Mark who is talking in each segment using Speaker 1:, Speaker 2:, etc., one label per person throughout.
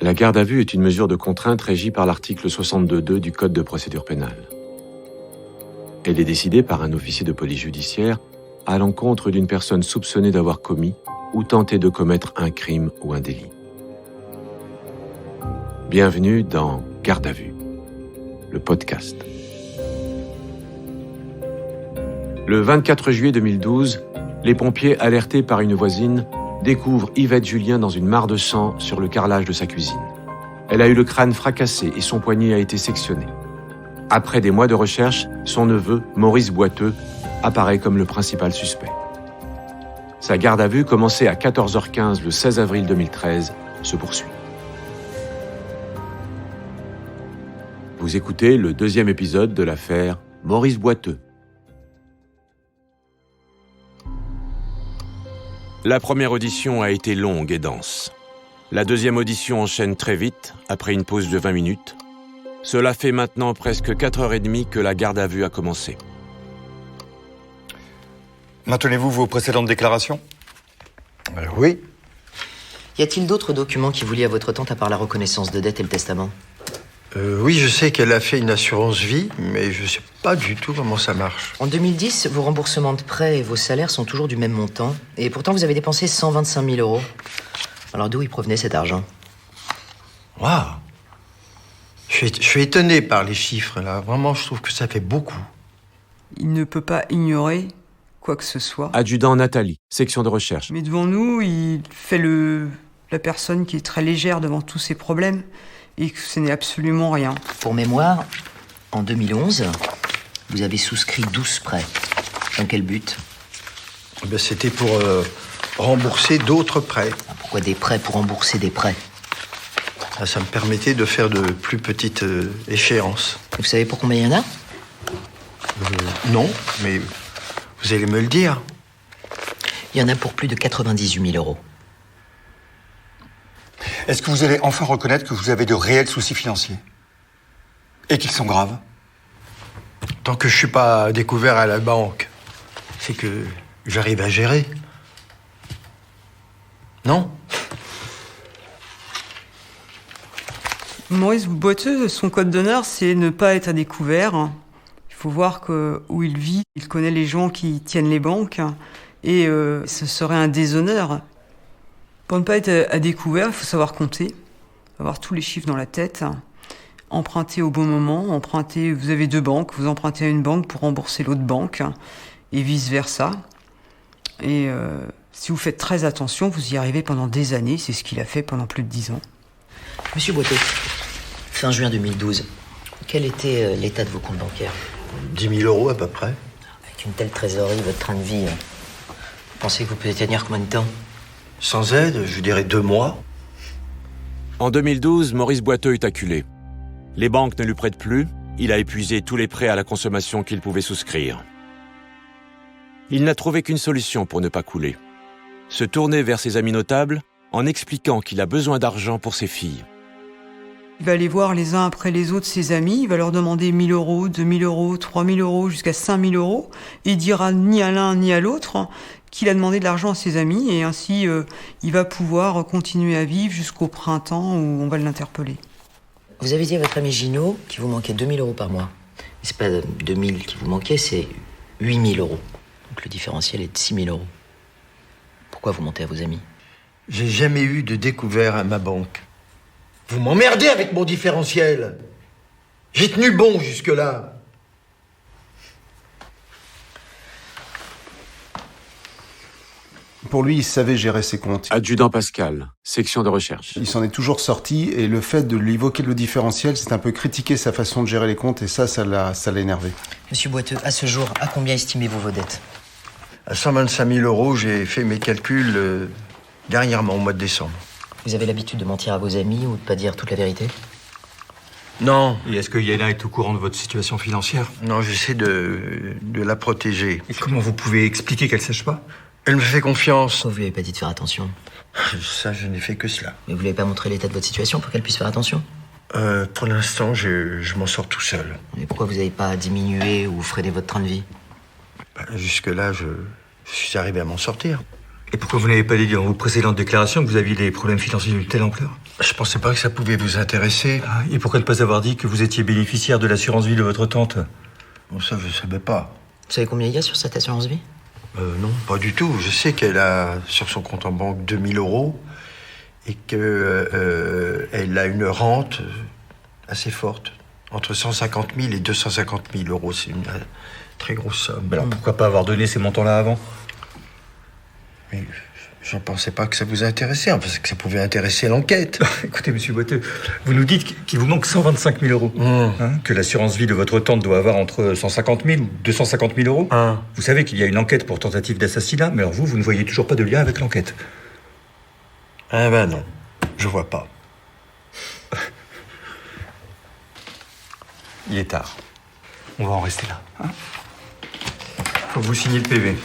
Speaker 1: La garde à vue est une mesure de contrainte régie par l'article 62.2 du Code de procédure pénale. Elle est décidée par un officier de police judiciaire à l'encontre d'une personne soupçonnée d'avoir commis ou tenté de commettre un crime ou un délit. Bienvenue dans Garde à vue, le podcast. Le 24 juillet 2012, les pompiers, alertés par une voisine, découvrent Yvette Julien dans une mare de sang sur le carrelage de sa cuisine. Elle a eu le crâne fracassé et son poignet a été sectionné. Après des mois de recherche, son neveu, Maurice Boiteux, apparaît comme le principal suspect. Sa garde à vue, commencée à 14h15 le 16 avril 2013, se poursuit. Vous écoutez le deuxième épisode de l'affaire Maurice Boiteux. La première audition a été longue et dense. La deuxième audition enchaîne très vite, après une pause de 20 minutes. Cela fait maintenant presque 4h30 que la garde à vue a commencé.
Speaker 2: Maintenez-vous vos précédentes déclarations ?
Speaker 3: Oui.
Speaker 4: Y a-t-il d'autres documents qui vous lient à votre tante à part la reconnaissance de dette et le testament ?
Speaker 3: Oui, je sais qu'elle a fait une assurance vie, mais je sais pas du tout comment ça marche.
Speaker 4: En 2010, vos remboursements de prêts et vos salaires sont toujours du même montant. Et pourtant, vous avez dépensé 125 000 euros. Alors d'où il provenait cet argent ?
Speaker 3: Waouh. Je suis étonné par les chiffres, là. Vraiment, je trouve que ça fait beaucoup.
Speaker 5: Il ne peut pas ignorer quoi que ce soit.
Speaker 1: Adjudant Nathalie, section de recherche.
Speaker 5: Mais devant nous, il fait la personne qui est très légère devant tous ces problèmes et que ce n'est absolument rien.
Speaker 4: Pour mémoire, en 2011, vous avez souscrit 12 prêts. Dans quel but ?
Speaker 3: C'était pour rembourser d'autres prêts.
Speaker 4: Pourquoi des prêts pour rembourser des prêts ?
Speaker 3: Ça me permettait de faire de plus petites échéances.
Speaker 4: Et vous savez pour combien il y en a ?
Speaker 3: Non, mais vous allez me le dire.
Speaker 4: Il y en a pour plus de 98 000 euros.
Speaker 2: Est-ce que vous allez enfin reconnaître que vous avez de réels soucis financiers ? Et qu'ils sont graves ?
Speaker 3: Tant que je suis pas découvert à la banque, c'est que j'arrive à gérer. Non ?
Speaker 5: Maurice Boiteux, son code d'honneur, c'est ne pas être à découvert. Il faut voir où il vit. Il connaît les gens qui tiennent les banques. Et ce serait un déshonneur. Pour ne pas être à découvert, il faut savoir compter, avoir tous les chiffres dans la tête, emprunter au bon moment, vous avez deux banques, vous empruntez à une banque pour rembourser l'autre banque, et vice-versa. Et si vous faites très attention, vous y arrivez pendant des années, c'est ce qu'il a fait pendant plus de 10 ans.
Speaker 4: Monsieur Boiteux, fin juin 2012, quel était l'état de vos comptes bancaires ?
Speaker 3: 10 000 euros à peu près.
Speaker 4: Avec une telle trésorerie, votre train de vie, vous pensez que vous pouvez tenir combien de temps ?
Speaker 3: Sans aide, je dirais 2 mois.
Speaker 1: En 2012, Maurice Boiteux est acculé. Les banques ne lui prêtent plus, il a épuisé tous les prêts à la consommation qu'il pouvait souscrire. Il n'a trouvé qu'une solution pour ne pas couler. Se tourner vers ses amis notables en expliquant qu'il a besoin d'argent pour ses filles.
Speaker 5: Il va aller voir les uns après les autres ses amis, il va leur demander 1 000 euros, 2 000 euros, 3 000 euros, jusqu'à 5 000 euros. Et il dira ni à l'un ni à l'autre qu'il a demandé de l'argent à ses amis, et ainsi il va pouvoir continuer à vivre jusqu'au printemps où on va l'interpeller.
Speaker 4: Vous avez dit à votre ami Gino qu'il vous manquait 2 000 euros par mois. Mais c'est pas 2 000 qui vous manquait, c'est 8 000 euros. Donc le différentiel est de 6 000 euros. Pourquoi vous mentez à vos amis ?
Speaker 3: J'ai jamais eu de découvert à ma banque. Vous m'emmerdez avec mon différentiel. J'ai tenu bon jusque-là.
Speaker 6: Pour lui, il savait gérer ses comptes.
Speaker 1: Adjudant Pascal, section de recherche.
Speaker 6: Il s'en est toujours sorti, et le fait de lui évoquer le différentiel, c'est un peu critiquer sa façon de gérer les comptes, et ça l'a énervé.
Speaker 4: Monsieur Boiteux, à ce jour, à combien estimez-vous vos dettes ?
Speaker 3: À 125 000 euros, j'ai fait mes calculs dernièrement, au mois de décembre.
Speaker 4: Vous avez l'habitude de mentir à vos amis ou de pas dire toute la vérité ?
Speaker 3: Non.
Speaker 2: Et est-ce que Yana est au courant de votre situation financière ?
Speaker 3: Non, j'essaie de la protéger.
Speaker 2: Et comment vous pouvez expliquer qu'elle sache pas ?
Speaker 3: Elle me fait confiance.
Speaker 4: Pourquoi vous lui avez pas dit de faire attention ?
Speaker 3: Ça, je n'ai fait que cela.
Speaker 4: Mais vous lui avez pas montré l'état de votre situation pour qu'elle puisse faire attention ?
Speaker 3: Pour l'instant, je m'en sors tout seul.
Speaker 4: Mais pourquoi vous n'avez pas diminué ou freiné votre train de vie ?
Speaker 3: Jusque-là, je suis arrivé à m'en sortir.
Speaker 2: Et pourquoi vous n'avez pas dit dans vos précédentes déclarations que vous aviez des problèmes financiers d'une telle ampleur ?
Speaker 3: Je pensais pas que ça pouvait vous intéresser.
Speaker 7: Et pourquoi ne pas avoir dit que vous étiez bénéficiaire de l'assurance vie de votre tante?
Speaker 3: Bon, ça, je savais pas.
Speaker 4: Vous savez combien il y a sur cette assurance vie?
Speaker 3: Non, pas du tout. Je sais qu'elle a sur son compte en banque 2000 € et qu'elle a une rente assez forte. Entre 150 000 et 250 000 €. C'est une très grosse somme.
Speaker 7: Alors pourquoi pas avoir donné ces montants-là avant?
Speaker 3: Mais je ne pensais pas que ça vous intéressait, parce que ça pouvait intéresser l'enquête.
Speaker 7: Écoutez, monsieur Boiteux, vous nous dites qu'il vous manque 125 000 €. Que l'assurance vie de votre tante doit avoir entre 150 000 ou 250 000 €. Vous savez qu'il y a une enquête pour tentative d'assassinat, mais alors vous ne voyez toujours pas de lien avec l'enquête.
Speaker 3: Ah ben non, je vois pas.
Speaker 7: Il est tard. On va en rester là. Faut que vous signiez le PV.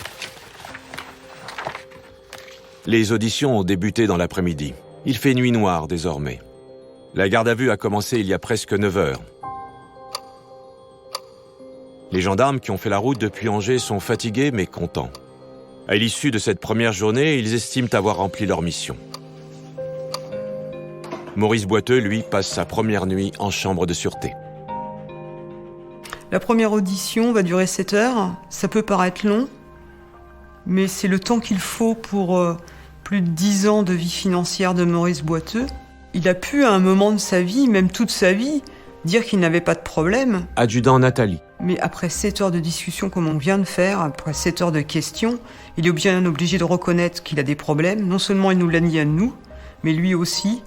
Speaker 1: Les auditions ont débuté dans l'après-midi. Il fait nuit noire désormais. La garde à vue a commencé il y a presque 9 heures. Les gendarmes qui ont fait la route depuis Angers sont fatigués mais contents. À l'issue de cette première journée, ils estiment avoir rempli leur mission. Maurice Boiteux, lui, passe sa première nuit en chambre de sûreté.
Speaker 5: La première audition va durer 7 heures. Ça peut paraître long, mais c'est le temps qu'il faut pour plus de 10 ans de vie financière de Maurice Boiteux. Il a pu, à un moment de sa vie, même toute sa vie, dire qu'il n'avait pas de problème.
Speaker 1: Adjudant Nathalie.
Speaker 5: Mais après 7 heures de discussion comme on vient de faire, après 7 heures de questions, il est bien obligé de reconnaître qu'il a des problèmes. Non seulement il nous l'a dit à nous, mais lui aussi,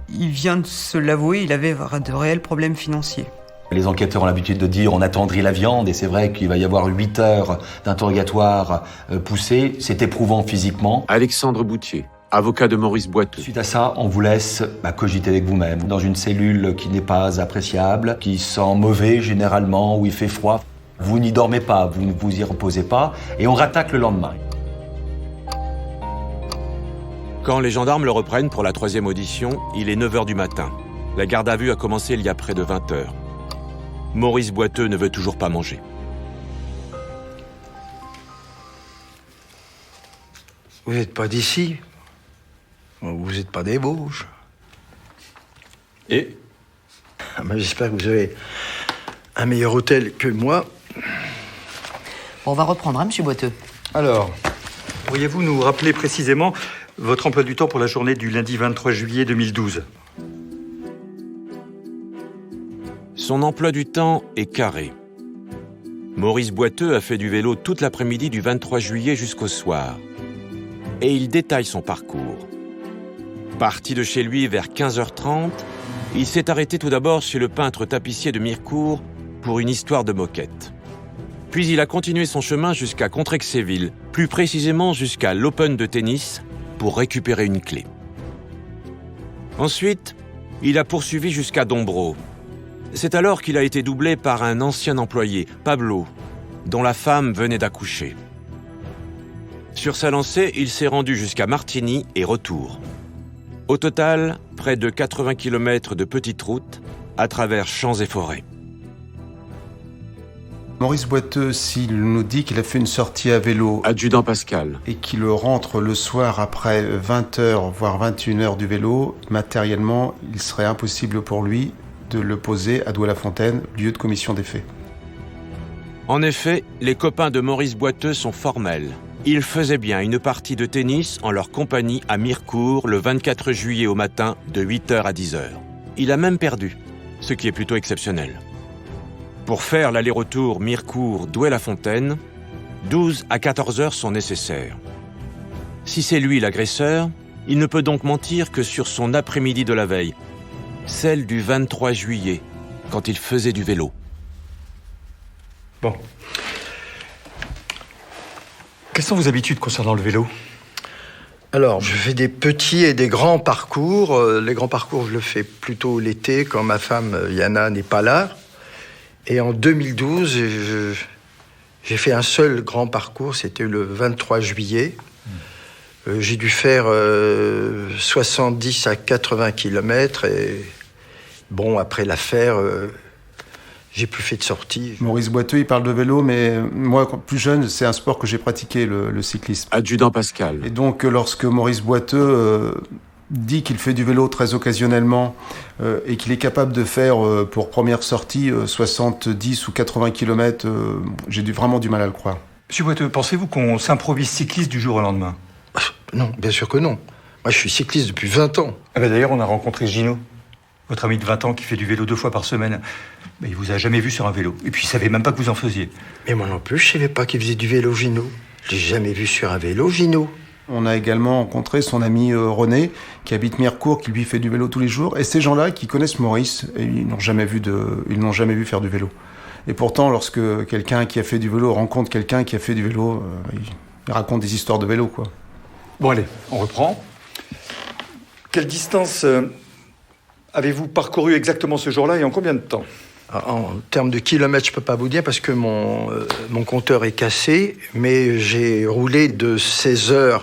Speaker 5: il vient de se l'avouer, il avait de réels problèmes financiers.
Speaker 8: Les enquêteurs ont l'habitude de dire on attendrit la viande, et c'est vrai qu'il va y avoir 8 heures d'interrogatoire poussé. C'est éprouvant physiquement.
Speaker 1: Alexandre Boutier, avocat de Maurice Boiteux.
Speaker 8: Suite à ça, on vous laisse cogiter avec vous-même, dans une cellule qui n'est pas appréciable, qui sent mauvais généralement, où il fait froid. Vous n'y dormez pas, vous ne vous y reposez pas, et on rattaque le lendemain.
Speaker 1: Quand les gendarmes le reprennent pour la 3e audition, il est 9 h du matin. La garde à vue a commencé il y a près de 20 heures. Maurice Boiteux ne veut toujours pas manger.
Speaker 3: Vous n'êtes pas d'ici. Vous n'êtes pas des Vosges.
Speaker 7: Et
Speaker 3: J'espère que vous avez un meilleur hôtel que moi.
Speaker 4: Bon, on va reprendre, hein, monsieur Boiteux?
Speaker 7: alors, pourriez-vous nous rappeler précisément votre emploi du temps pour la journée du lundi 23 juillet 2012?
Speaker 1: Son emploi du temps est carré. Maurice Boiteux a fait du vélo toute l'après-midi du 23 juillet jusqu'au soir. Et il détaille son parcours. Parti de chez lui vers 15h30, il s'est arrêté tout d'abord chez le peintre tapissier de Mirecourt pour une histoire de moquette. Puis il a continué son chemin jusqu'à Contrexéville, plus précisément jusqu'à l'Open de tennis, pour récupérer une clé. Ensuite, il a poursuivi jusqu'à Dombreau. C'est alors qu'il a été doublé par un ancien employé, Pablo, dont la femme venait d'accoucher. Sur sa lancée, il s'est rendu jusqu'à Martigny et retour. Au total, près de 80 km de petites routes à travers champs et forêts.
Speaker 6: Maurice Boiteux, s'il nous dit qu'il a fait une sortie à vélo
Speaker 1: Adjudant Pascal.
Speaker 6: et qu'il rentre le soir après 20 heures, voire 21 heures du vélo, matériellement, il serait impossible pour lui de le poser à Douai-la-Fontaine, lieu de commission des faits.
Speaker 1: En effet, les copains de Maurice Boiteux sont formels. Ils faisaient bien une partie de tennis en leur compagnie à Mirecourt le 24 juillet au matin de 8h à 10h. Il a même perdu, ce qui est plutôt exceptionnel. Pour faire l'aller-retour Mirecourt-Douai-la-Fontaine, 12 à 14 heures sont nécessaires. Si c'est lui l'agresseur, il ne peut donc mentir que sur son après-midi de la veille, celle du 23 juillet, quand il faisait du vélo.
Speaker 7: Bon. Quelles sont vos habitudes concernant le vélo?
Speaker 3: Alors, je fais des petits et des grands parcours. Les grands parcours, je le fais plutôt l'été, quand ma femme, Yana, n'est pas là. Et en 2012, j'ai fait un seul grand parcours, c'était le 23 juillet. J'ai dû faire 70 à 80 km. Et bon, après l'affaire, j'ai plus fait de sortie.
Speaker 6: Maurice Boiteux, il parle de vélo, mais moi, plus jeune, c'est un sport que j'ai pratiqué, le cyclisme.
Speaker 1: Adjudant Pascal.
Speaker 6: Et donc, lorsque Maurice Boiteux dit qu'il fait du vélo très occasionnellement et qu'il est capable de faire, pour première sortie, 70 ou 80 km, j'ai vraiment du mal à le croire.
Speaker 7: Monsieur Boiteux, pensez-vous qu'on s'improvise cycliste du jour au lendemain?
Speaker 3: Non, bien sûr que non. Moi, je suis cycliste depuis 20 ans.
Speaker 7: D'ailleurs, on a rencontré Gino, votre ami de 20 ans qui fait du vélo 2 fois par semaine. Mais il vous a jamais vu sur un vélo. Et puis, il savait même pas que vous en faisiez.
Speaker 3: Mais moi non plus, je savais pas qu'il faisait du vélo, Gino. Je l'ai jamais vu sur un vélo, Gino.
Speaker 6: On a également rencontré son ami René, qui habite Mirecourt, qui lui fait du vélo tous les jours. Et ces gens-là qui connaissent Maurice, et ils n'ont jamais vu faire du vélo. Et pourtant, lorsque quelqu'un qui a fait du vélo rencontre quelqu'un qui a fait du vélo, il raconte des histoires de vélo, quoi.
Speaker 7: Bon, allez, on reprend. Quelle distance avez-vous parcouru exactement ce jour-là et en combien de temps?
Speaker 3: En termes de kilomètres, je peux pas vous dire parce que mon compteur est cassé, mais j'ai roulé de 16h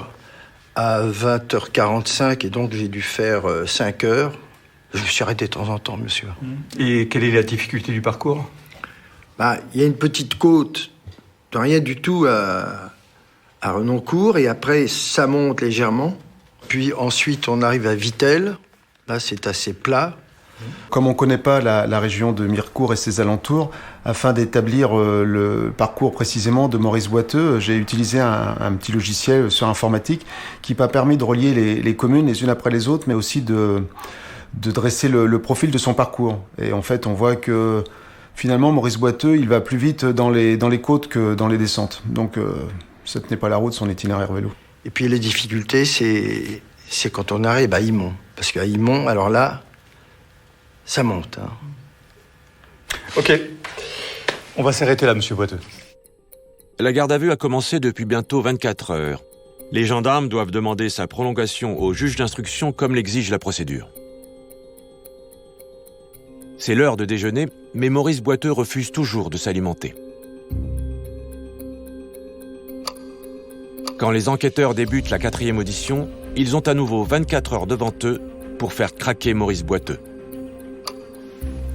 Speaker 3: à 20h45 et donc j'ai dû faire 5 heures. Je me suis arrêté de temps en temps, monsieur.
Speaker 7: Et quelle est la difficulté du parcours?
Speaker 3: Il y a une petite côte de rien du tout à Renoncourt et après ça monte légèrement. Puis ensuite on arrive à Vittel. Là c'est assez plat.
Speaker 6: Comme on ne connaît pas la région de Mirecourt et ses alentours, afin d'établir le parcours précisément de Maurice Boiteux, j'ai utilisé un petit logiciel sur informatique qui m'a permis de relier les communes les unes après les autres, mais aussi de dresser le profil de son parcours. Et en fait, on voit que finalement, Maurice Boiteux, il va plus vite dans les côtes que dans les descentes. Donc, ça ne tenait pas la route, son itinéraire vélo.
Speaker 3: Et puis les difficultés, c'est quand on arrive à Imont. Parce qu'à Imont, alors là, ça monte.
Speaker 7: Ok. On va s'arrêter là, monsieur Boiteux.
Speaker 1: La garde à vue a commencé depuis bientôt 24 heures. Les gendarmes doivent demander sa prolongation au juge d'instruction comme l'exige la procédure. C'est l'heure de déjeuner, mais Maurice Boiteux refuse toujours de s'alimenter. Quand les enquêteurs débutent la 4e audition, ils ont à nouveau 24 heures devant eux pour faire craquer Maurice Boiteux.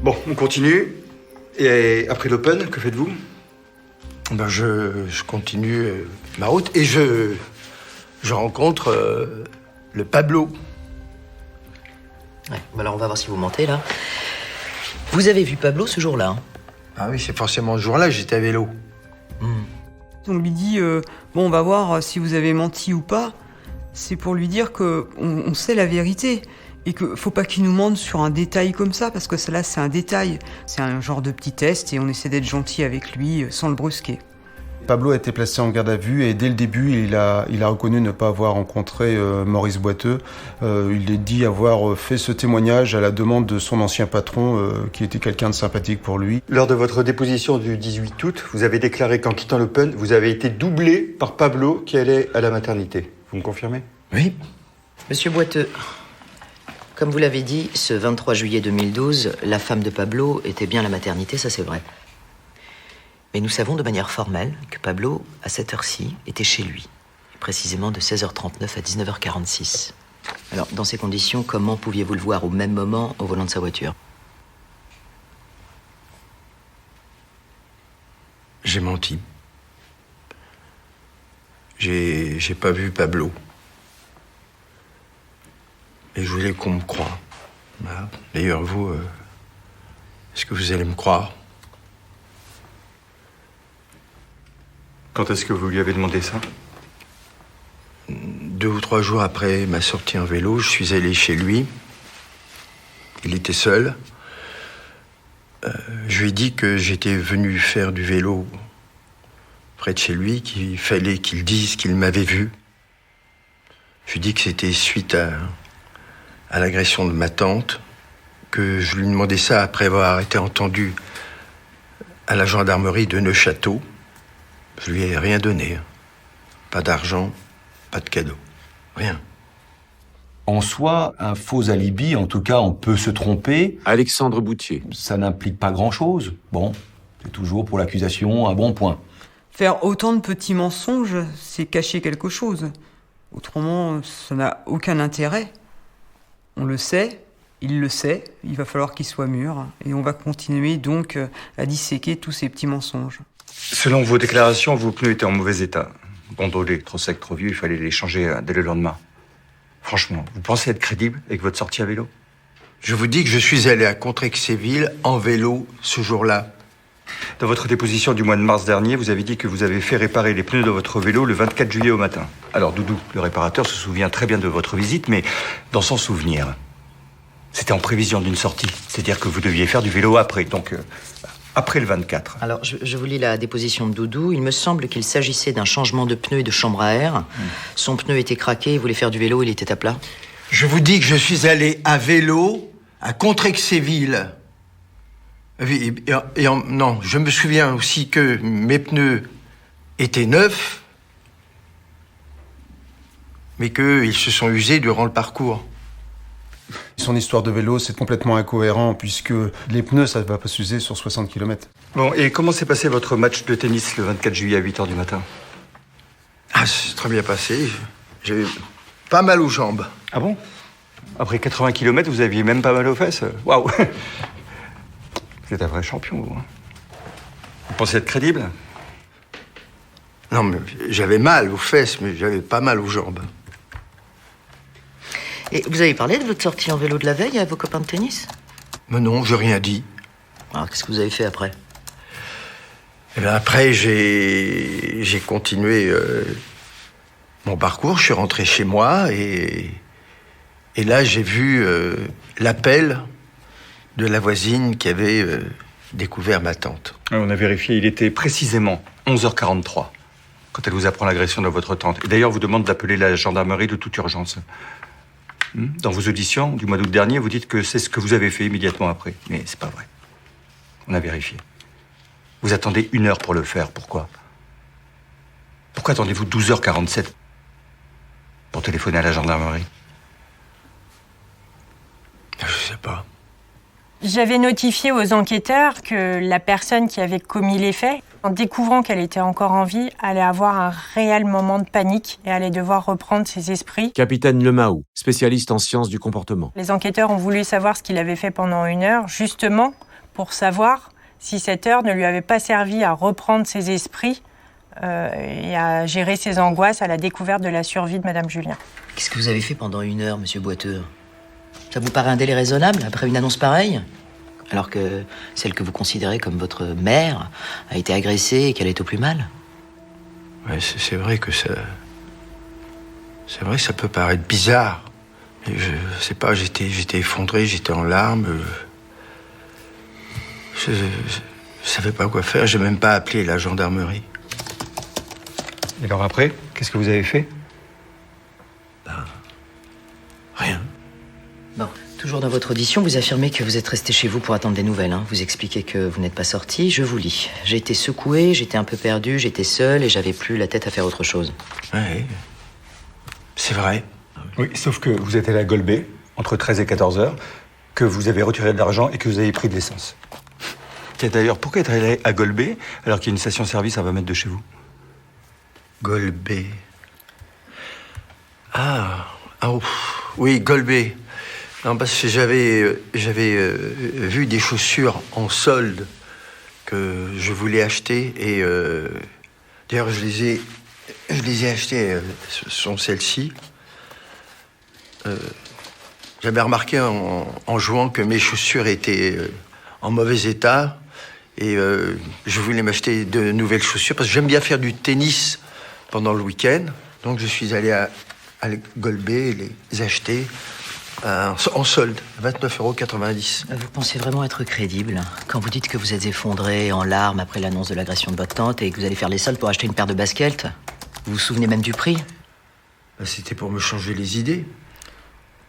Speaker 2: Bon, on continue. Et après l'Open, que faites-vous?
Speaker 3: Je continue ma route et je rencontre le Pablo.
Speaker 4: Ouais, alors on va voir si vous mentez, là. Vous avez vu Pablo ce jour-là, hein?
Speaker 3: Ah oui, c'est forcément ce jour-là, j'étais à vélo.
Speaker 5: On lui dit, on va voir si vous avez menti ou pas. C'est pour lui dire qu'on sait la vérité. Et qu'il ne faut pas qu'il nous mente sur un détail comme ça, parce que là, c'est un détail. C'est un genre de petit test et on essaie d'être gentil avec lui sans le brusquer.
Speaker 6: Pablo a été placé en garde à vue et dès le début, il a reconnu ne pas avoir rencontré Maurice Boiteux. Il est dit avoir fait ce témoignage à la demande de son ancien patron, qui était quelqu'un de sympathique pour lui.
Speaker 2: Lors de votre déposition du 18 août, vous avez déclaré qu'en quittant l'Open, vous avez été doublé par Pablo qui allait à la maternité. Vous me confirmez?
Speaker 4: Oui. Monsieur Boiteux, comme vous l'avez dit, ce 23 juillet 2012, la femme de Pablo était bien à la maternité, ça c'est vrai. Mais nous savons de manière formelle que Pablo, à cette heure-ci, était chez lui, précisément de 16h39 à 19h46. Alors, dans ces conditions, comment pouviez-vous le voir au même moment au volant de sa voiture?
Speaker 3: J'ai menti. J'ai pas vu Pablo. Et je voulais qu'on me croie. Voilà. D'ailleurs, vous, est-ce que vous allez me croire?
Speaker 2: Quand est-ce que vous lui avez demandé ça?
Speaker 3: 2 ou 3 jours après ma sortie en vélo, je suis allé chez lui. Il était seul. Je lui ai dit que j'étais venu faire du vélo près de chez lui, qu'il fallait qu'il dise qu'il m'avait vu. Je lui ai dit que c'était suite à l'agression de ma tante, que je lui demandais ça après avoir été entendu à la gendarmerie de Neufchâteau. Je lui ai rien donné. Pas d'argent, pas de cadeau. Rien.
Speaker 8: En soi, un faux alibi, en tout cas, on peut se tromper.
Speaker 1: Alexandre Boutier.
Speaker 8: Ça n'implique pas grand-chose. Bon, c'est toujours pour l'accusation un bon point.
Speaker 5: Faire autant de petits mensonges, c'est cacher quelque chose. Autrement, ça n'a aucun intérêt. On le sait, il le sait, il va falloir qu'il soit mûr. Et on va continuer donc à disséquer tous ces petits mensonges.
Speaker 7: Selon vos déclarations, vos pneus étaient en mauvais état. Gondolés, trop secs, trop vieux, il fallait les changer dès le lendemain. Franchement, vous pensez être crédible avec votre sortie à vélo?
Speaker 3: Je vous dis que je suis allé à Contrexéville en vélo ce jour-là.
Speaker 7: Dans votre déposition du mois de mars dernier, vous avez dit que vous avez fait réparer les pneus de votre vélo le 24 juillet au matin. Alors, Doudou, le réparateur se souvient très bien de votre visite, mais dans son souvenir, c'était en prévision d'une sortie. C'est-à-dire que vous deviez faire du vélo après, donc après le 24.
Speaker 4: Alors, je vous lis la déposition de Doudou. Il me semble qu'il s'agissait d'un changement de pneu et de chambre à air. Son pneu était craqué, il voulait faire du vélo, il était à plat.
Speaker 3: Je vous dis que je suis allé à vélo à Contrexéville. Non, je me souviens aussi que mes pneus étaient neufs, mais qu'ils se sont usés durant le parcours.
Speaker 6: Son histoire de vélo, c'est complètement incohérent, puisque les pneus, ça ne va pas s'user sur 60 km.
Speaker 7: Bon, et comment s'est passé votre match de tennis le 24 juillet à 8h du matin?
Speaker 3: Ah, c'est très bien passé. J'ai pas mal aux jambes.
Speaker 7: Ah bon? Après 80 km, vous aviez même pas mal aux fesses? Waouh! Vous êtes un vrai champion, vous. Vous pensez être crédible?
Speaker 3: Non, mais j'avais mal aux fesses, mais j'avais pas mal aux jambes.
Speaker 4: Et vous avez parlé de votre sortie en vélo de la veille à vos copains de tennis?
Speaker 3: Mais non, j'ai rien dit.
Speaker 4: Alors, qu'est-ce que vous avez fait après?
Speaker 3: Et bien après, j'ai continué mon parcours. Je suis rentré chez moi et là, j'ai vu l'appel de la voisine qui avait découvert ma tante.
Speaker 7: On a vérifié, il était précisément 11h43 quand elle vous apprend l'agression de votre tante. Et d'ailleurs, vous demande d'appeler la gendarmerie de toute urgence. Dans vos auditions du mois d'août dernier, vous dites que c'est ce que vous avez fait immédiatement après. Mais c'est pas vrai. On a vérifié. Vous attendez 1 heure pour le faire. Pourquoi? Pourquoi attendez-vous 12h47 pour téléphoner à la gendarmerie?
Speaker 3: Je sais pas.
Speaker 9: J'avais notifié aux enquêteurs que la personne qui avait commis les faits, en découvrant qu'elle était encore en vie, allait avoir un réel moment de panique et allait devoir reprendre ses esprits.
Speaker 1: Capitaine Lemahou, spécialiste en sciences du comportement.
Speaker 9: Les enquêteurs ont voulu savoir ce qu'il avait fait pendant 1 heure, justement pour savoir si cette heure ne lui avait pas servi à reprendre ses esprits et à gérer ses angoisses à la découverte de la survie de Madame Julien.
Speaker 4: Qu'est-ce que vous avez fait pendant 1 heure, monsieur Boiteux? Ça vous paraît un délai raisonnable après une annonce pareille? Alors que celle que vous considérez comme votre mère a été agressée et qu'elle est au plus mal?
Speaker 3: Ouais, c'est vrai que ça... C'est vrai que ça peut paraître bizarre. Mais je sais pas, j'étais effondré, j'étais en larmes. Je savais pas quoi faire, j'ai même pas appelé la gendarmerie.
Speaker 7: Et alors après, qu'est-ce que vous avez fait?
Speaker 3: Rien.
Speaker 4: Bon, toujours dans votre audition, vous affirmez que vous êtes resté chez vous pour attendre des nouvelles. Vous expliquez que vous n'êtes pas sorti. Je vous lis. J'ai été secoué, j'étais un peu perdu, j'étais seul et j'avais plus la tête à faire autre chose.
Speaker 3: Ouais, c'est vrai.
Speaker 7: Oui, sauf que vous êtes allé à Golbet, entre 13 et 14 heures, que vous avez retiré de l'argent et que vous avez pris de l'essence. Tiens, d'ailleurs, pourquoi être allé à Golbet alors qu'il y a une station-service à 20 mètres de chez vous?
Speaker 3: Golbet. Oui, Golbet. Non, parce que j'avais vu des chaussures en solde que je voulais acheter et d'ailleurs je les ai achetées. Ce sont celles-ci. J'avais remarqué en jouant que mes chaussures étaient en mauvais état et je voulais m'acheter de nouvelles chaussures parce que j'aime bien faire du tennis pendant le week-end. Donc je suis allé à Golbet et les acheter en solde, 29,90 €.
Speaker 4: Vous pensez vraiment être crédible quand vous dites que vous êtes effondré en larmes après l'annonce de l'agression de votre tante et que vous allez faire les soldes pour acheter une paire de baskets? Vous vous souvenez même du prix?
Speaker 3: C'était pour me changer les idées.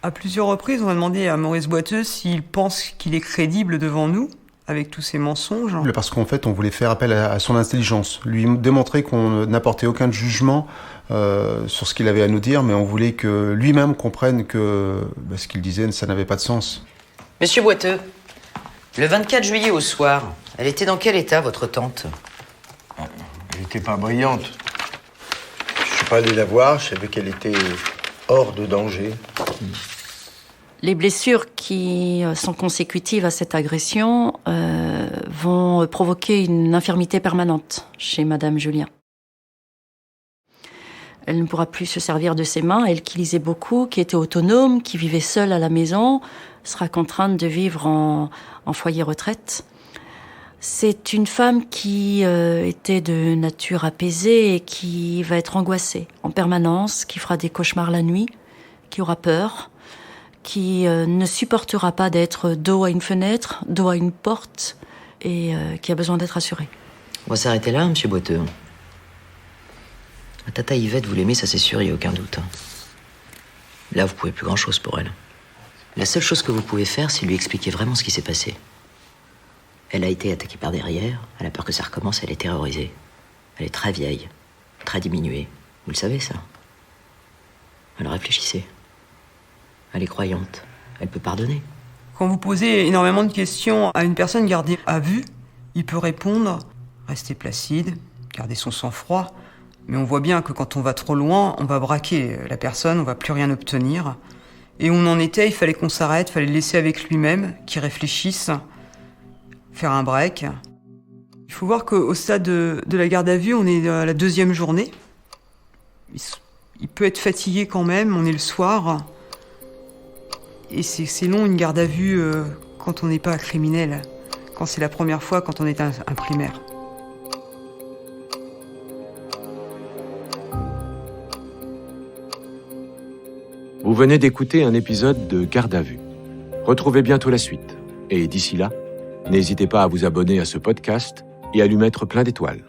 Speaker 5: À plusieurs reprises, on a demandé à Maurice Boiteux s'il pense qu'il est crédible devant nous, avec tous ces mensonges.
Speaker 6: Parce qu'en fait, on voulait faire appel à son intelligence, lui démontrer qu'on n'apportait aucun jugement sur ce qu'il avait à nous dire, mais on voulait que lui-même comprenne que ce qu'il disait, ça n'avait pas de sens.
Speaker 4: Monsieur Boiteux, le 24 juillet au soir, elle était dans quel état, votre tante?
Speaker 3: Elle n'était pas brillante. Je suis pas allé la voir, je savais qu'elle était hors de danger.
Speaker 10: Les blessures qui sont consécutives à cette agression vont provoquer une infirmité permanente chez Madame Julien. Elle ne pourra plus se servir de ses mains. Elle qui lisait beaucoup, qui était autonome, qui vivait seule à la maison, sera contrainte de vivre en foyer retraite. C'est une femme qui était de nature apaisée et qui va être angoissée en permanence, qui fera des cauchemars la nuit, qui aura peur, qui ne supportera pas d'être dos à une fenêtre, dos à une porte et qui a besoin d'être rassurée.
Speaker 4: On va s'arrêter là, monsieur Boiteux. Tata Yvette, vous l'aimez, ça c'est sûr, il n'y a aucun doute. Là, vous pouvez plus grand-chose pour elle. La seule chose que vous pouvez faire, c'est lui expliquer vraiment ce qui s'est passé. Elle a été attaquée par derrière, elle a peur que ça recommence, elle est terrorisée. Elle est très vieille, très diminuée. Vous le savez, ça. Alors réfléchissez. Elle est croyante, elle peut pardonner.
Speaker 5: Quand vous posez énormément de questions à une personne gardée à vue, il peut répondre, rester placide, garder son sang-froid. Mais on voit bien que quand on va trop loin, on va braquer la personne, on va plus rien obtenir. Et où on en était, il fallait qu'on s'arrête, il fallait le laisser avec lui-même, qu'il réfléchisse, faire un break. Il faut voir qu'au stade de la garde à vue, on est à la 2e journée. Il peut être fatigué quand même, on est le soir. Et c'est long une garde à vue quand on n'est pas criminel, quand c'est la première fois, quand on est un primaire.
Speaker 1: Vous venez d'écouter un épisode de Garde à vue. Retrouvez bientôt la suite. Et d'ici là, n'hésitez pas à vous abonner à ce podcast et à lui mettre plein d'étoiles.